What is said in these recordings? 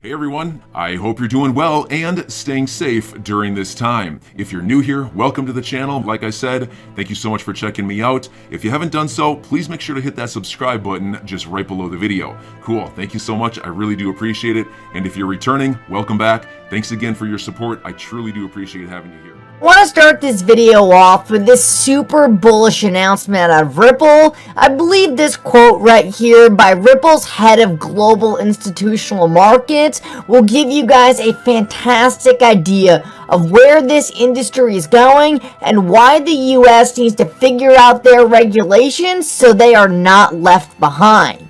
Hey everyone, I hope you're doing well and staying safe during this time. If you're new here, welcome to the channel. Like I said, thank you so much for checking me out. If you haven't done so, please make sure to hit that subscribe button just right below the video. Cool, thank you so much. I really do appreciate it. And if you're returning, welcome back. Thanks again for your support. I truly do appreciate having you here. I want to start this video off with this super bullish announcement out of Ripple. I believe this quote right here by Ripple's head of global institutional markets will give you guys a fantastic idea of where this industry is going and why the US needs to figure out their regulations so they are not left behind.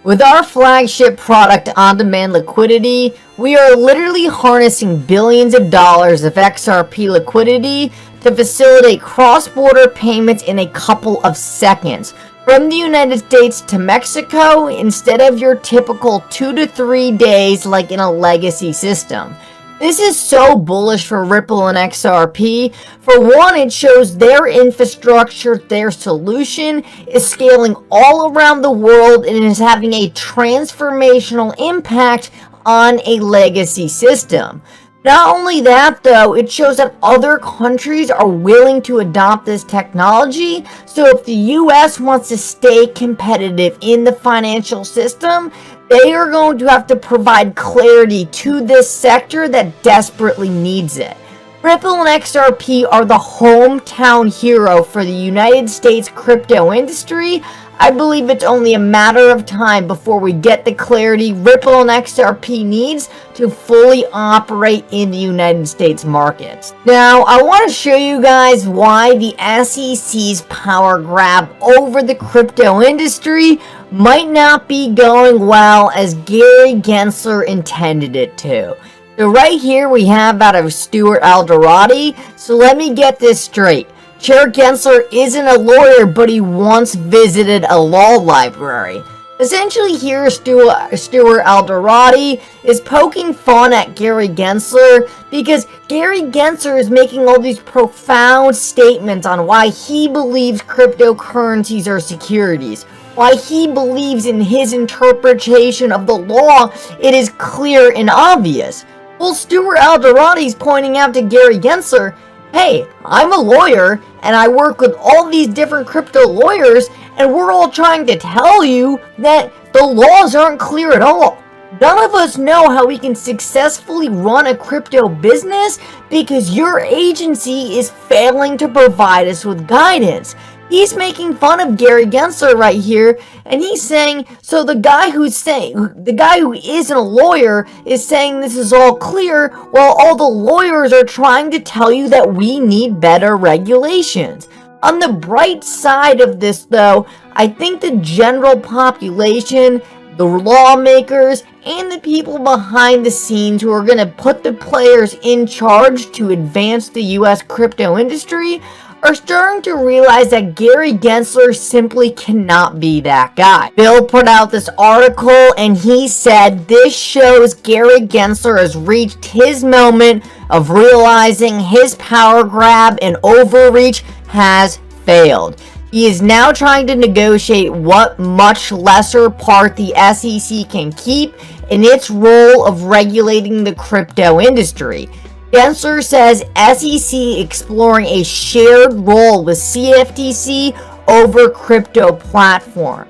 With our flagship product, on-demand liquidity, we are literally harnessing billions of dollars of XRP liquidity to facilitate cross-border payments in a couple of seconds. From the United States to Mexico, instead of your typical 2 to 3 days like in a legacy system. This is so bullish for Ripple and XRP. For one, it shows their infrastructure, their solution is scaling all around the world and is having a transformational impact on a legacy system. Not only that though, it shows that other countries are willing to adopt this technology. So if the US wants to stay competitive in the financial system, they are going to have to provide clarity to this sector that desperately needs it. Ripple and XRP are the hometown hero for the United States crypto industry. I believe it's only a matter of time before we get the clarity Ripple and XRP needs to fully operate in the United States markets. Now, I want to show you guys why the SEC's power grab over the crypto industry might not be going well as Gary Gensler intended it to. So right here we have out of Stuart Alderati. So let me get this straight. Chair Gensler isn't a lawyer, but he once visited a law library. Essentially here, Stuart Alderati is poking fun at Gary Gensler because Gary Gensler is making all these profound statements on why he believes cryptocurrencies are securities, why he believes in his interpretation of the law. It is clear and obvious. Well, Stuart Alderati is pointing out to Gary Gensler, hey, I'm a lawyer and I work with all these different crypto lawyers and we're all trying to tell you that the laws aren't clear at all. None of us know how we can successfully run a crypto business because your agency is failing to provide us with guidance. He's making fun of Gary Gensler right here, and he's saying, so the guy who isn't a lawyer is saying this is all clear, while all the lawyers are trying to tell you that we need better regulations. On the bright side of this though, I think the general population, the lawmakers, and the people behind the scenes who are going to put the players in charge to advance the US crypto industry are starting to realize that Gary Gensler simply cannot be that guy. Bill put out this article and he said this shows Gary Gensler has reached his moment of realizing his power grab and overreach has failed. He is now trying to negotiate what much lesser part the SEC can keep in its role of regulating the crypto industry. Gensler says SEC exploring a shared role with CFTC over crypto platform.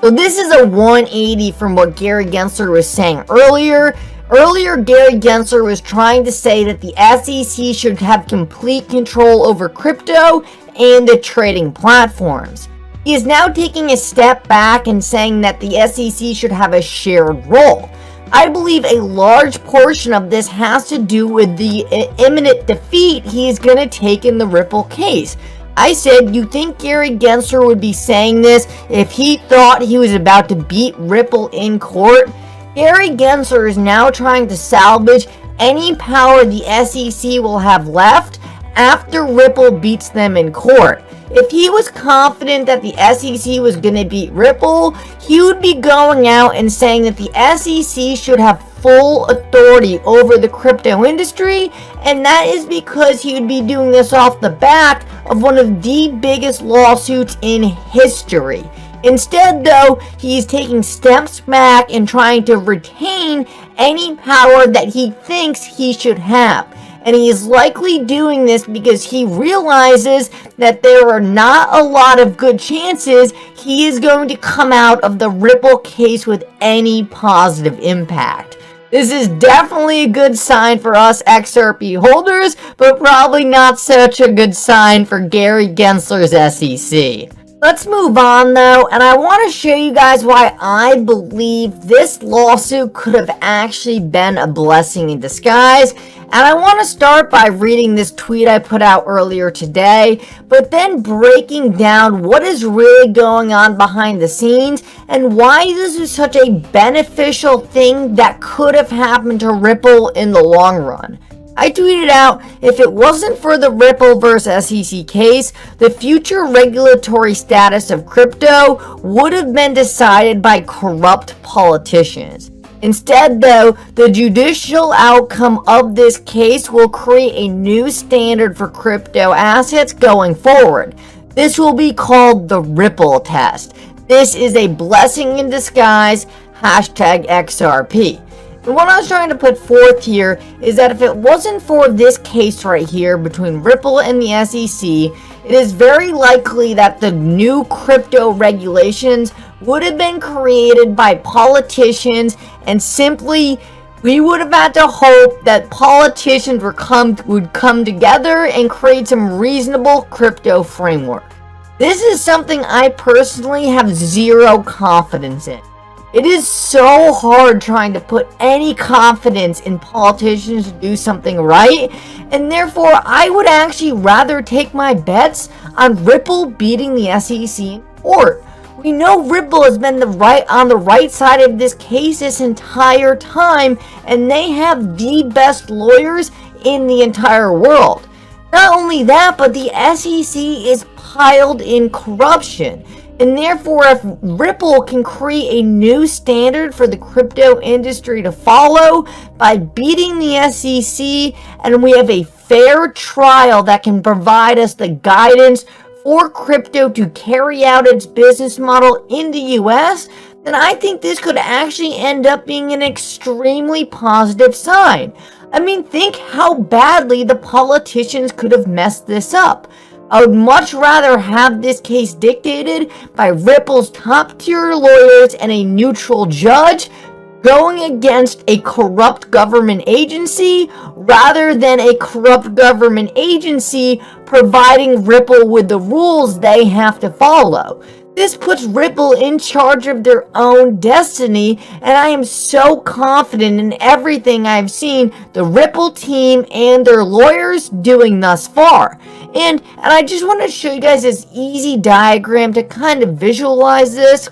So this is a 180 from what Gary Gensler was saying earlier. Earlier, Gary Gensler was trying to say that the SEC should have complete control over crypto and the trading platforms. He is now taking a step back and saying that the SEC should have a shared role. I believe a large portion of this has to do with the imminent defeat he is going to take in the Ripple case. I said, you think Gary Gensler would be saying this if he thought he was about to beat Ripple in court? Gary Gensler is now trying to salvage any power the SEC will have left after Ripple beats them in court. If he was confident that the SEC was going to beat Ripple, he would be going out and saying that the SEC should have full authority over the crypto industry, and that is because he would be doing this off the back of one of the biggest lawsuits in history. Instead, though, he's taking steps back and trying to retain any power that he thinks he should have. And he is likely doing this because he realizes that there are not a lot of good chances he is going to come out of the Ripple case with any positive impact. This is definitely a good sign for us XRP holders, but probably not such a good sign for Gary Gensler's SEC. Let's move on though, and I want to show you guys why I believe this lawsuit could have actually been a blessing in disguise. And I want to start by reading this tweet I put out earlier today, but then breaking down what is really going on behind the scenes and why this is such a beneficial thing that could have happened to Ripple in the long run. I tweeted out, if it wasn't for the Ripple vs. SEC case, the future regulatory status of crypto would have been decided by corrupt politicians. Instead, though, the judicial outcome of this case will create a new standard for crypto assets going forward. This will be called the Ripple test. This is a blessing in disguise, #XRP. And what I was trying to put forth here is that if it wasn't for this case right here between Ripple and the SEC, it is very likely that the new crypto regulations would have been created by politicians, and simply we would have had to hope that politicians would come together and create some reasonable crypto framework. This is something I personally have zero confidence in. It is so hard trying to put any confidence in politicians to do something right, and therefore I would actually rather take my bets on Ripple beating the SEC in court. We know Ripple has been on the right side of this case this entire time, and they have the best lawyers in the entire world. Not only that, but the SEC is piled in corruption. And therefore, if Ripple can create a new standard for the crypto industry to follow by beating the SEC, and we have a fair trial that can provide us the guidance for crypto to carry out its business model in the US, then I think this could actually end up being an extremely positive sign. I mean, think how badly the politicians could have messed this up. I would much rather have this case dictated by Ripple's top-tier lawyers and a neutral judge going against a corrupt government agency rather than a corrupt government agency providing Ripple with the rules they have to follow. This puts Ripple in charge of their own destiny, and I am so confident in everything I've seen the Ripple team and their lawyers doing thus far. And I just want to show you guys this easy diagram to kind of visualize this.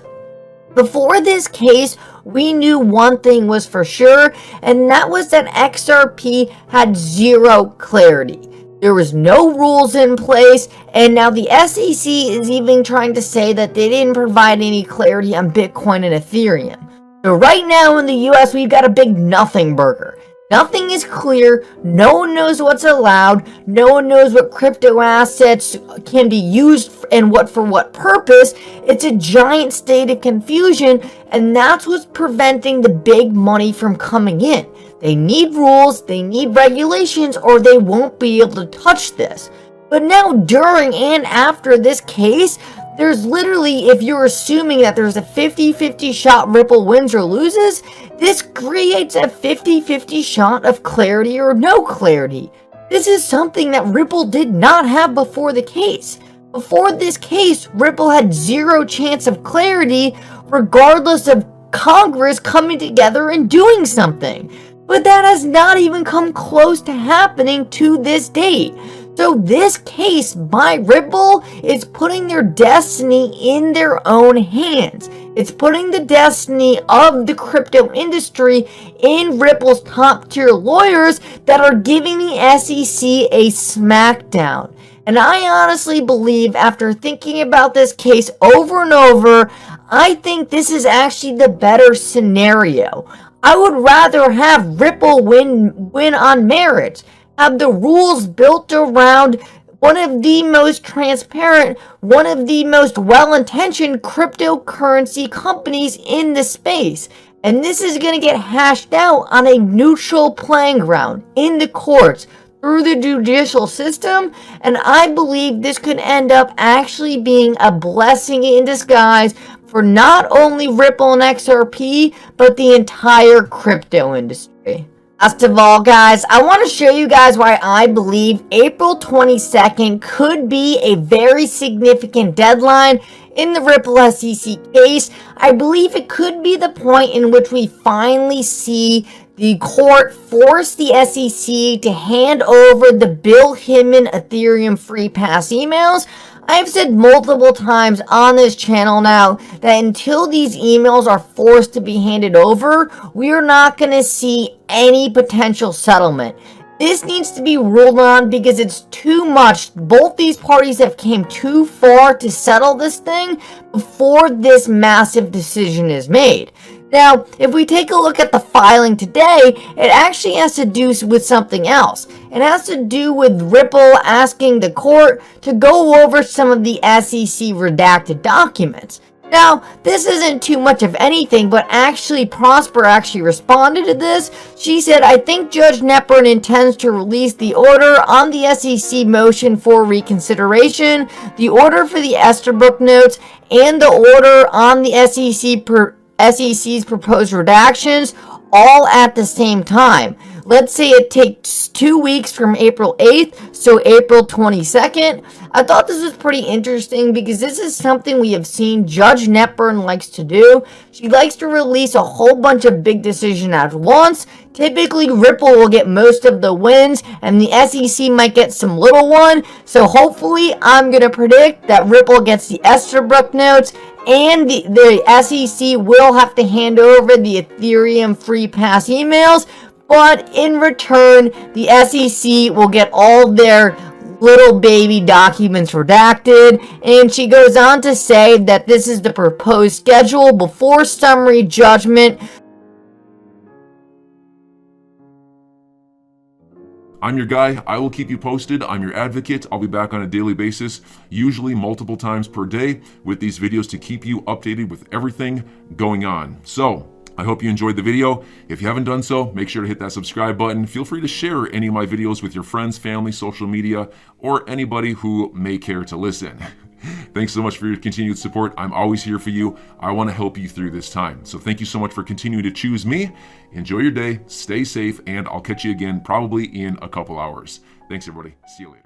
Before this case, we knew one thing was for sure, and that was that XRP had zero clarity. There was no rules in place, and now the SEC is even trying to say that they didn't provide any clarity on Bitcoin and Ethereum. So right now in the US, we've got a big nothing burger. Nothing is clear, no one knows what's allowed, no one knows what crypto assets can be used and for what purpose. It's a giant state of confusion, and that's what's preventing the big money from coming in. They need rules, they need regulations, or they won't be able to touch this. But now, during and after this case, there's literally, if you're assuming that there's a 50-50 shot Ripple wins or loses, this creates a 50-50 shot of clarity or no clarity. This is something that Ripple did not have before the case. Before this case, Ripple had zero chance of clarity regardless of Congress coming together and doing something. But that has not even come close to happening to this date. So this case by Ripple is putting their destiny in their own hands. It's putting the destiny of the crypto industry in Ripple's top tier lawyers that are giving the SEC a smackdown. And I honestly believe, after thinking about this case over and over, I think this is actually the better scenario. I would rather have Ripple win on merits, have the rules built around one of the most transparent, one of the most well-intentioned cryptocurrency companies in the space. And this is going to get hashed out on a neutral playing ground in the courts through the judicial system, and I believe this could end up actually being a blessing in disguise for not only Ripple and XRP, but the entire crypto industry. Last of all, guys, I want to show you guys why I believe April 22nd could be a very significant deadline in the Ripple SEC case. I believe it could be the point in which we finally see the court force the SEC to hand over the Bill Hinman Ethereum free pass emails. I've said multiple times on this channel now that until these emails are forced to be handed over, we are not going to see any potential settlement. This needs to be ruled on because it's too much. Both these parties have came too far to settle this thing before this massive decision is made. Now, if we take a look at the filing today, it actually has to do with something else. It has to do with Ripple asking the court to go over some of the SEC redacted documents. Now, this isn't too much of anything, but actually Prosper actually responded to this. She said, I think Judge Knepper intends to release the order on the SEC motion for reconsideration, the order for the Estabrook notes, and the order on the SEC's proposed redactions all at the same time. Let's say it takes 2 weeks from April 8th, so April 22nd. I thought this was pretty interesting because this is something we have seen Judge Knepper likes to do. She likes to release a whole bunch of big decisions at once. Typically, Ripple will get most of the wins, and the SEC might get some little one. So hopefully, I'm going to predict that Ripple gets the Estabrook notes, and the SEC will have to hand over the Ethereum free pass emails. But in return, the SEC will get all their little baby documents redacted. And she goes on to say that this is the proposed schedule before summary judgment. I'm your guy. I will keep you posted. I'm your advocate. I'll be back on a daily basis, usually multiple times per day, with these videos to keep you updated with everything going on. So, I hope you enjoyed the video. If you haven't done so, make sure to hit that subscribe button. Feel free to share any of my videos with your friends, family, social media, or anybody who may care to listen. Thanks so much for your continued support. I'm always here for you. I want to help you through this time. So thank you so much for continuing to choose me. Enjoy your day, stay safe, and I'll catch you again probably in a couple hours. Thanks, everybody. See you later.